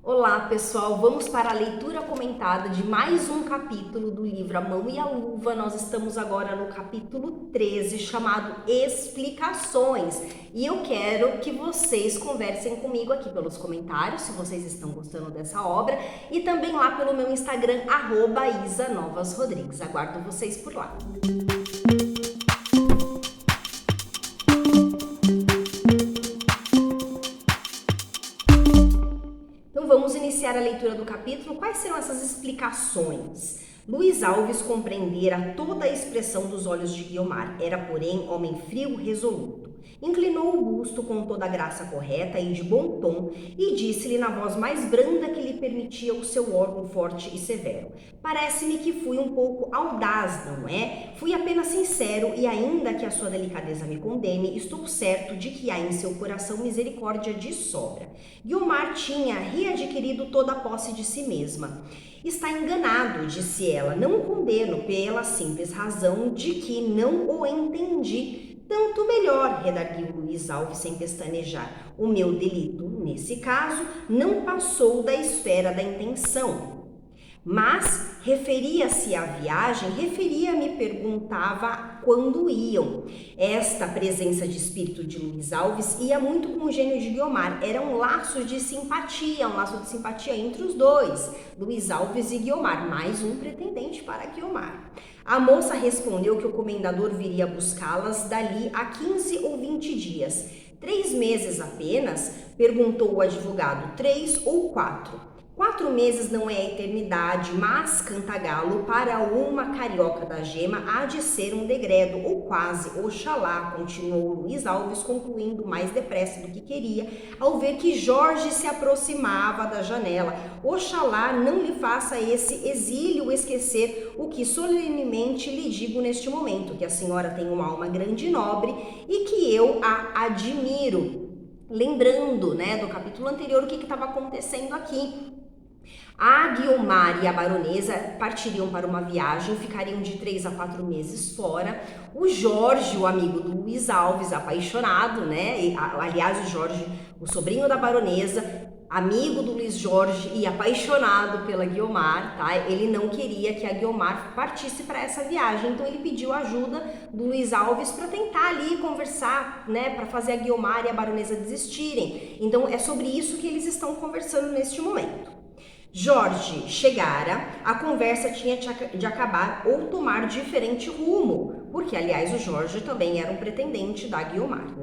Olá pessoal, vamos para a leitura comentada de mais um capítulo do livro A Mão e a Luva. Nós estamos agora no capítulo 13, chamado Explicações. E eu quero que vocês conversem comigo aqui pelos comentários, se vocês estão gostando dessa obra, e também lá pelo meu Instagram, @IsaNovasRodrigues. Aguardo vocês por lá. Vamos iniciar a leitura do capítulo. Quais serão essas explicações? Luiz Alves compreendera toda a expressão dos olhos de Guiomar. Era, porém, homem frio, resoluto. Inclinou o busto com toda a graça correta e de bom tom e disse-lhe na voz mais branda que lhe permitia o seu órgão forte e severo: parece-me que fui um pouco audaz, não é? Fui apenas sincero e ainda que a sua delicadeza me condene, estou certo de que há em seu coração misericórdia de sobra. Guiomar tinha readquirido toda a posse de si mesma. Está enganado, disse ela, não o condeno pela simples razão de que não o entendi. Tanto melhor, redarguiu Luiz Alves sem pestanejar. O meu delito, nesse caso, não passou da esfera da intenção. Mas referia-se à viagem, me perguntava quando iam. Esta presença de espírito de Luiz Alves ia muito com o gênio de Guiomar. Era um laço de simpatia entre os dois, Luiz Alves e Guiomar, mais um pretendente para Guiomar. A moça respondeu que o comendador viria buscá-las dali a 15 ou 20 dias. 3 meses apenas? Perguntou o advogado. 3 ou 4? 4 meses não é a eternidade, mas, Cantagalo, para uma carioca da gema há de ser um degredo, ou quase, oxalá, continuou Luiz Alves, concluindo mais depressa do que queria, ao ver que Jorge se aproximava da janela. Oxalá não lhe faça esse exílio esquecer o que solenemente lhe digo neste momento, que a senhora tem uma alma grande e nobre e que eu a admiro. Lembrando, do capítulo anterior, o que estava acontecendo aqui. A Guiomar e a baronesa partiriam para uma viagem, ficariam de 3 a 4 meses fora. O Jorge, o amigo do Luiz Alves, apaixonado, aliás, o Jorge, o sobrinho da baronesa, amigo do Luiz Jorge e apaixonado pela Guiomar, tá? Ele não queria que a Guiomar partisse para essa viagem, então ele pediu ajuda do Luiz Alves para tentar ali conversar, para fazer a Guiomar e a baronesa desistirem. Então é sobre isso que eles estão conversando neste momento. Jorge chegara, a conversa tinha de acabar ou tomar diferente rumo, porque, aliás, o Jorge também era um pretendente da Guiomar,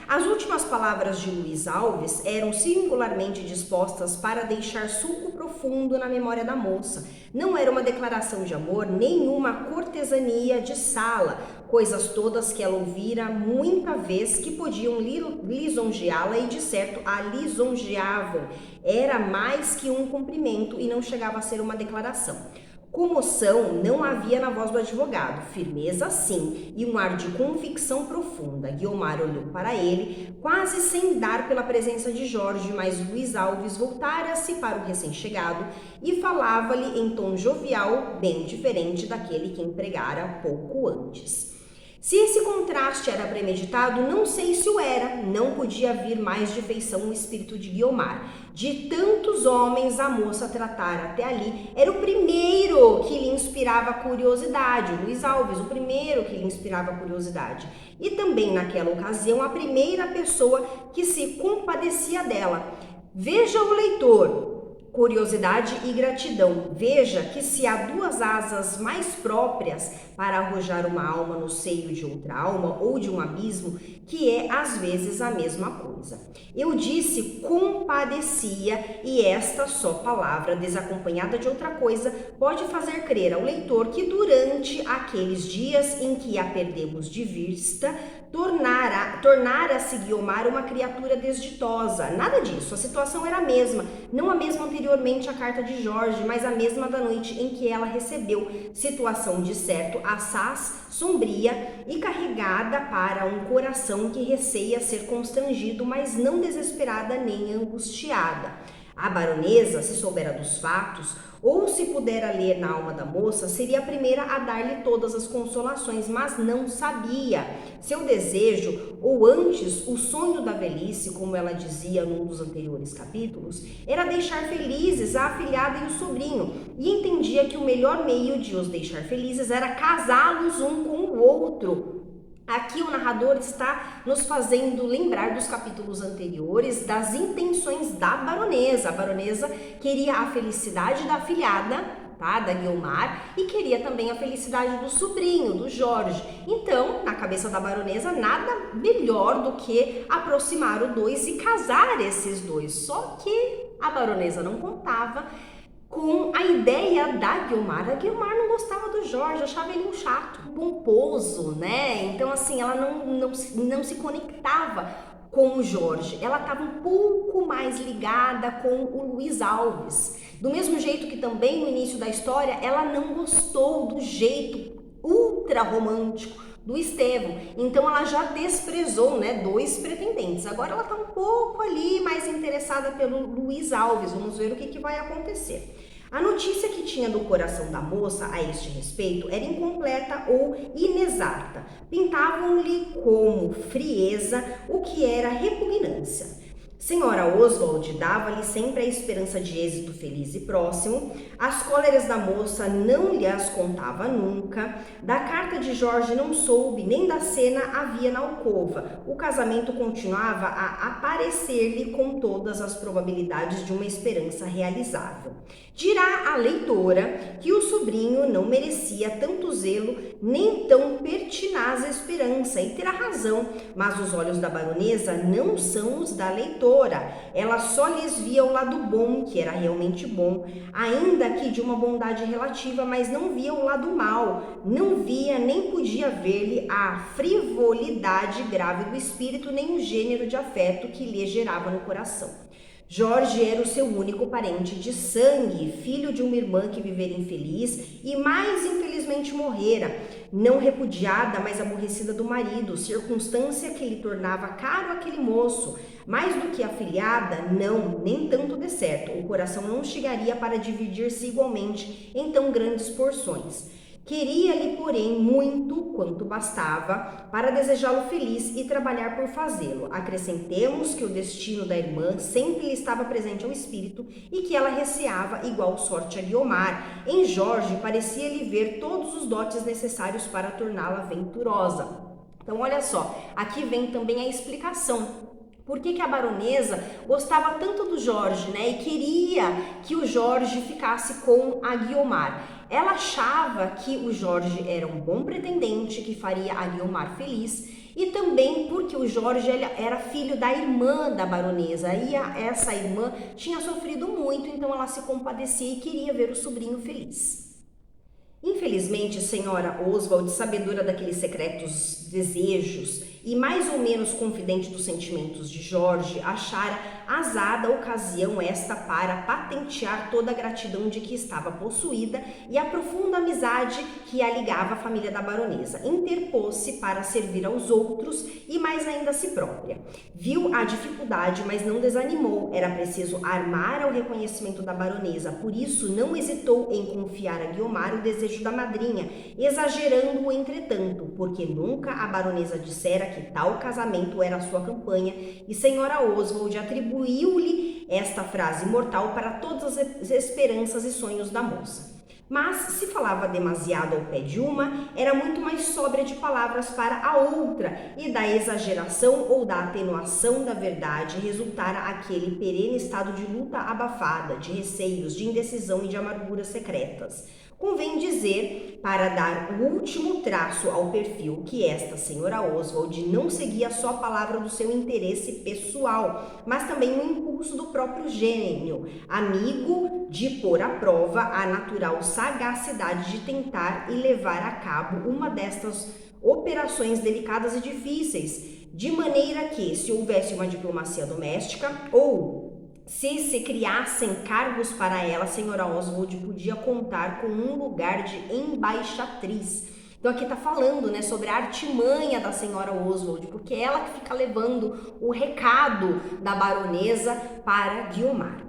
As últimas palavras de Luiz Alves eram singularmente dispostas para deixar sulco profundo na memória da moça. Não era uma declaração de amor, nenhuma cortesania de sala, coisas todas que ela ouvira muita vez que podiam lisonjeá-la e de certo a lisonjeavam. Era mais que um cumprimento e não chegava a ser uma declaração. Comoção não havia na voz do advogado, firmeza sim, e um ar de convicção profunda. Guiomar olhou para ele, quase sem dar pela presença de Jorge, mas Luiz Alves voltara-se para o recém-chegado e falava-lhe em tom jovial, bem diferente daquele que empregara pouco antes. Se esse contraste era premeditado, não sei se o era, não podia vir mais de feição o espírito de Guiomar. De tantos homens a moça tratara até ali, era o primeiro que lhe inspirava curiosidade, o Luiz Alves, o primeiro que lhe inspirava curiosidade. E também naquela ocasião, a primeira pessoa que se compadecia dela. Veja o leitor. Curiosidade e gratidão. Veja que se há 2 asas mais próprias para arrojar uma alma no seio de outra alma ou de um abismo, que é às vezes a mesma coisa. Eu disse compadecia e esta só palavra, desacompanhada de outra coisa, pode fazer crer ao leitor que durante aqueles dias em que a perdemos de vista, tornara-se Guiomar uma criatura desditosa. Nada disso, a situação era a mesma, não a mesma anteriormente à carta de Jorge, mas a mesma da noite em que ela recebeu. Situação de certo assaz, sombria e carregada para um coração que receia ser constrangido, mas não desesperada nem angustiada. A baronesa, se soubera dos fatos, ou se pudera ler na alma da moça, seria a primeira a dar-lhe todas as consolações, mas não sabia. Seu desejo, ou antes, o sonho da velhice, como ela dizia num dos anteriores capítulos, era deixar felizes a afilhada e o sobrinho, e entendia que o melhor meio de os deixar felizes era casá-los um com o outro. Aqui o narrador está nos fazendo lembrar dos capítulos anteriores das intenções da baronesa. A baronesa queria a felicidade da afilhada, tá, da Guiomar, e queria também a felicidade do sobrinho, do Jorge. Então, na cabeça da baronesa, nada melhor do que aproximar os dois e casar esses dois. Só que a baronesa não contava com a ideia da Guiomar. A Guiomar não gostava do Jorge, achava ele um chato, pomposo, né? Então, assim, ela não se conectava com o Jorge. Ela estava um pouco mais ligada com o Luiz Alves. Do mesmo jeito que também no início da história, ela não gostou do jeito ultra romântico do Estevão. Então ela já desprezou, né, dois pretendentes. Agora ela está um pouco ali mais interessada pelo Luiz Alves. Vamos ver o que vai acontecer. A notícia que tinha do coração da moça a este respeito era incompleta ou inexata. Pintavam-lhe como frieza o que era repugnância. Senhora Oswald dava-lhe sempre a esperança de êxito feliz e próximo. As cóleras da moça não lhe as contava nunca. Da carta de Jorge não soube, nem da cena havia na alcova. O casamento continuava a aparecer-lhe com todas as probabilidades de uma esperança realizável. Dirá a leitora que o sobrinho não merecia tanto zelo, nem tão pertinaz esperança, e terá razão, mas os olhos da baronesa não são os da leitora. Ela só lhes via o lado bom, que era realmente bom, ainda que de uma bondade relativa, mas não via o lado mal, não via nem podia ver-lhe a frivolidade grave do espírito, nem o gênero de afeto que lhe gerava no coração. Jorge era o seu único parente de sangue, filho de uma irmã que vivera infeliz e mais infelizmente morrera, não repudiada, mas aborrecida do marido, circunstância que lhe tornava caro aquele moço. Mais do que afilhada, não, nem tanto de certo, o coração não chegaria para dividir-se igualmente em tão grandes porções. Queria-lhe, porém, muito quanto bastava para desejá-lo feliz e trabalhar por fazê-lo. Acrescentemos que o destino da irmã sempre lhe estava presente ao espírito e que ela receava igual sorte a Guiomar. Em Jorge parecia-lhe ver todos os dotes necessários para torná-la venturosa. Então, olha só, aqui vem também a explicação. Por que a baronesa gostava tanto do Jorge, né? E queria que o Jorge ficasse com a Guiomar. Ela achava que o Jorge era um bom pretendente, que faria a Guiomar feliz, e também porque o Jorge era filho da irmã da baronesa, e essa irmã tinha sofrido muito, então ela se compadecia e queria ver o sobrinho feliz. Infelizmente, senhora Oswald, sabedora daqueles secretos desejos e mais ou menos confidente dos sentimentos de Jorge, achara azada a ocasião esta para patentear toda a gratidão de que estava possuída e a profunda amizade que a ligava à família da baronesa. Interpôs-se para servir aos outros e mais ainda a si própria. Viu a dificuldade, mas não desanimou. Era preciso armar ao reconhecimento da baronesa, por isso não hesitou em confiar a Guiomar o desejo da madrinha, exagerando-o entretanto, porque nunca a baronesa dissera que tal casamento era a sua campanha, e senhora Oswald atribuiu-lhe esta frase mortal para todas as esperanças e sonhos da moça. Mas, se falava demasiado ao pé de uma, era muito mais sóbria de palavras para a outra, e da exageração ou da atenuação da verdade resultara aquele perene estado de luta abafada, de receios, de indecisão e de amarguras secretas. Convém dizer, para dar o último traço ao perfil, que esta senhora Oswald não seguia só a palavra do seu interesse pessoal, mas também o impulso do próprio gênio, amigo de pôr à prova a natural sagacidade de tentar e levar a cabo uma destas operações delicadas e difíceis, de maneira que, se houvesse uma diplomacia doméstica ou se criassem cargos para ela, a senhora Oswald podia contar com um lugar de embaixatriz. Então aqui está falando, né, sobre a artimanha da senhora Oswald, porque é ela que fica levando o recado da baronesa para Guiomar.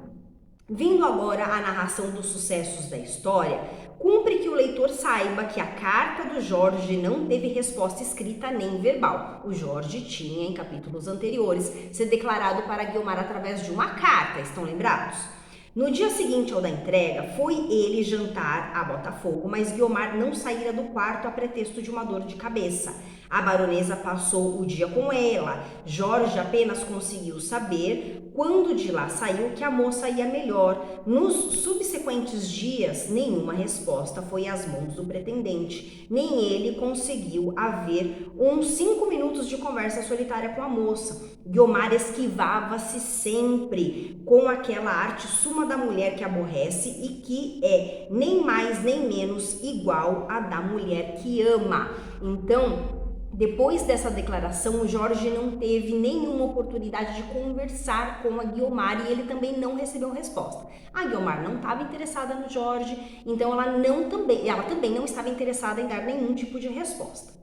Vindo agora à narração dos sucessos da história, cumpre que o leitor saiba que a carta do Jorge não teve resposta escrita nem verbal. O Jorge tinha, em capítulos anteriores, se declarado para Guiomar através de uma carta, estão lembrados? No dia seguinte ao da entrega, foi ele jantar a Botafogo, mas Guiomar não saíra do quarto a pretexto de uma dor de cabeça. A baronesa passou o dia com ela. Jorge apenas conseguiu saber, quando de lá saiu, que a moça ia melhor. Nos subsequentes dias, nenhuma resposta foi às mãos do pretendente. Nem ele conseguiu haver uns 5 minutos de conversa solitária com a moça. Guiomar esquivava-se sempre com aquela arte suma da mulher que aborrece e que é nem mais nem menos igual à da mulher que ama. Então, depois dessa declaração, o Jorge não teve nenhuma oportunidade de conversar com a Guiomar e ele também não recebeu resposta. A Guiomar não estava interessada no Jorge, então ela também não estava interessada em dar nenhum tipo de resposta.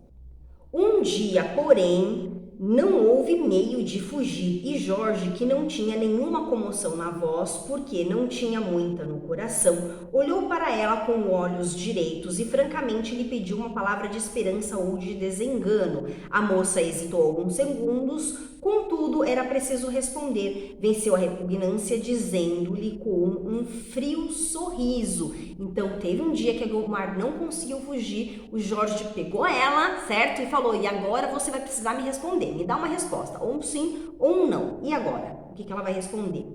Um dia, porém, não houve meio de fugir e Jorge, que não tinha nenhuma comoção na voz, porque não tinha muita no coração, olhou para ela com olhos direitos e francamente lhe pediu uma palavra de esperança ou de desengano. A moça hesitou alguns segundos, contudo era preciso responder. Venceu a repugnância dizendo-lhe com um frio sorriso. Então teve um dia que a Guiomar não conseguiu fugir, o Jorge pegou ela, certo? E falou, e agora você vai precisar me responder, me dá uma resposta, ou um sim ou um não. E agora? O que ela vai responder?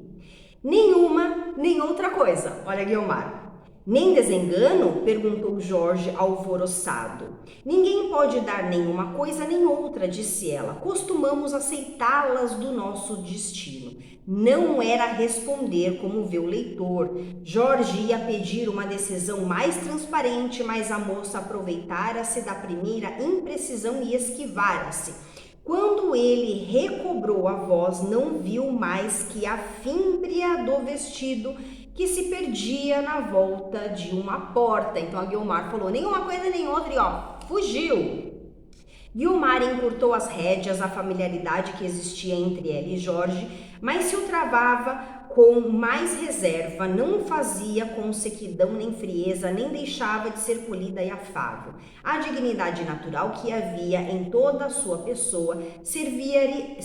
Nenhuma, nem outra coisa. Olha, Guiomar. Nem desengano? Perguntou Jorge alvoroçado. Ninguém pode dar nenhuma coisa nem outra, disse ela. Costumamos aceitá-las do nosso destino. Não era responder como vê o leitor. Jorge ia pedir uma decisão mais transparente, mas a moça aproveitara-se da primeira imprecisão e esquivara-se. Quando ele recobrou a voz, não viu mais que a fímbria do vestido que se perdia na volta de uma porta. Então a Guiomar falou, nenhuma coisa nem outra e fugiu. Guiomar encurtou as rédeas, a familiaridade que existia entre ela e Jorge, mas se o travava com mais reserva, não fazia com sequidão nem frieza, nem deixava de ser polida e afável. A dignidade natural que havia em toda a sua pessoa servia-lhe,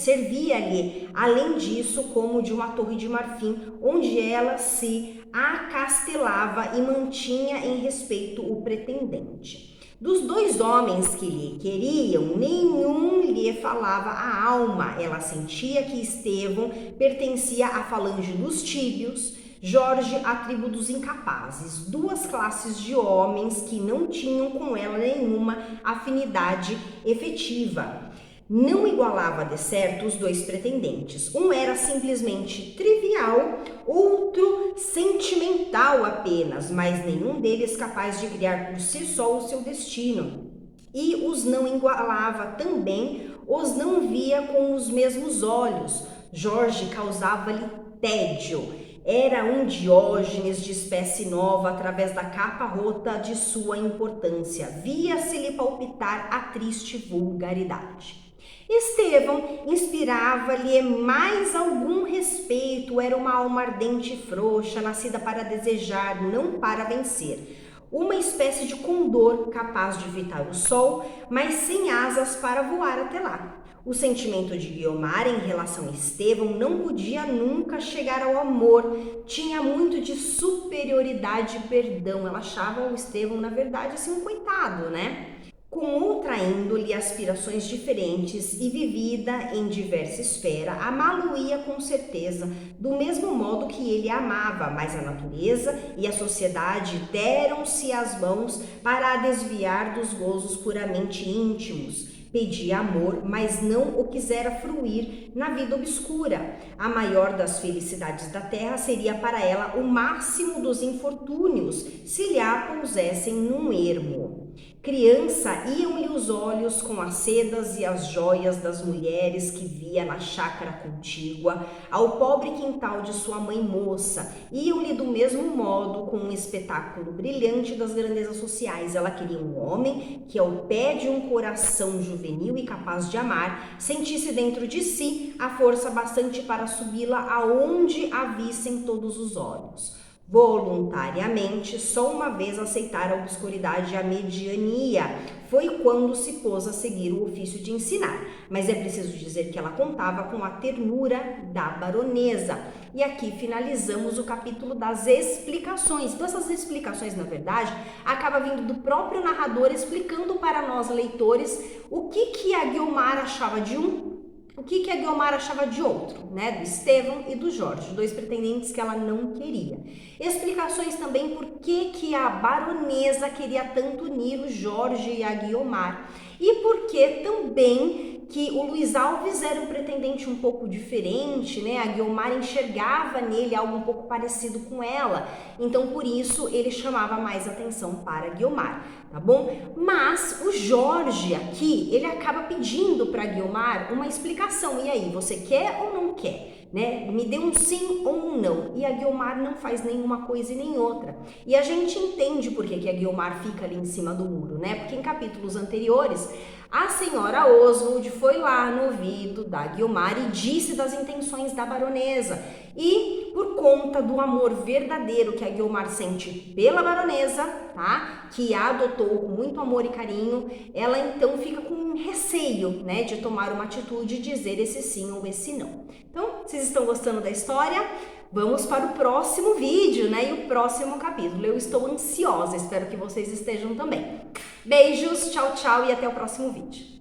além disso, como de uma torre de marfim, onde ela se acastelava e mantinha em respeito o pretendente. Dos dois homens que lhe queriam, nenhum lhe falava a alma. Ela sentia que Estevão pertencia à falange dos tíbios, Jorge à tribo dos incapazes, duas classes de homens que não tinham com ela nenhuma afinidade efetiva. Não igualava de certo os dois pretendentes. Um era simplesmente trivial, outro sentimental apenas, mas nenhum deles capaz de criar por si só o seu destino. E os não igualava também, os não via com os mesmos olhos. Jorge causava-lhe tédio. Era um Diógenes de espécie nova através da capa rota de sua importância. Via-se-lhe palpitar a triste vulgaridade. Estevão inspirava-lhe mais algum respeito, era uma alma ardente e frouxa, nascida para desejar, não para vencer. Uma espécie de condor capaz de evitar o sol, mas sem asas para voar até lá. O sentimento de Guiomar em relação a Estevão não podia nunca chegar ao amor, tinha muito de superioridade e perdão. Ela achava o Estevão, na verdade, assim, um coitado, né? Com outra índole, aspirações diferentes e vivida em diversa esfera, amá-lo-ia com certeza, do mesmo modo que ele a amava, mas a natureza e a sociedade deram-se as mãos para a desviar dos gozos puramente íntimos. Pedia amor, mas não o quisera fruir na vida obscura. A maior das felicidades da terra seria para ela o máximo dos infortúnios, se lhe a pusessem num ermo. Criança, iam-lhe os olhos com as sedas e as joias das mulheres que via na chácara contígua, ao pobre quintal de sua mãe moça, iam-lhe do mesmo modo com um espetáculo brilhante das grandezas sociais. Ela queria um homem que, ao pé de um coração juvenil e capaz de amar, sentisse dentro de si a força bastante para subi-la aonde a vissem todos os olhos. Voluntariamente, só uma vez aceitara a obscuridade e a mediania, foi quando se pôs a seguir o ofício de ensinar. Mas é preciso dizer que ela contava com a ternura da baronesa. E aqui finalizamos o capítulo das explicações. Então essas explicações, na verdade, acaba vindo do próprio narrador explicando para nós, leitores, o que a Guiomar achava de um, o que a Guiomar achava de outro, né? Do Estevão e do Jorge, dois pretendentes que ela não queria. Explicações também por que a baronesa queria tanto unir o Jorge e a Guiomar. E por que também que o Luiz Alves era um pretendente um pouco diferente, né? A Guiomar enxergava nele algo um pouco parecido com ela. Então, por isso, ele chamava mais atenção para a Guiomar, tá bom? Mas o Jorge aqui, ele acaba pedindo para a Guiomar uma explicação. E aí, você quer ou não quer? Né? Me dê um sim ou um não. E a Guiomar não faz nenhuma coisa e nem outra. E a gente entende por que a Guiomar fica ali em cima do muro, né? Porque em capítulos anteriores, a senhora Oswald foi lá no ouvido da Guiomar e disse das intenções da baronesa. E por conta do amor verdadeiro que a Guiomar sente pela baronesa, tá? Que a adotou com muito amor e carinho, ela então fica com receio, né? De tomar uma atitude e dizer esse sim ou esse não. Então, vocês estão gostando da história? Vamos para o próximo vídeo, né? E o próximo capítulo. Eu estou ansiosa, espero que vocês estejam também. Beijos, tchau, tchau e até o próximo vídeo.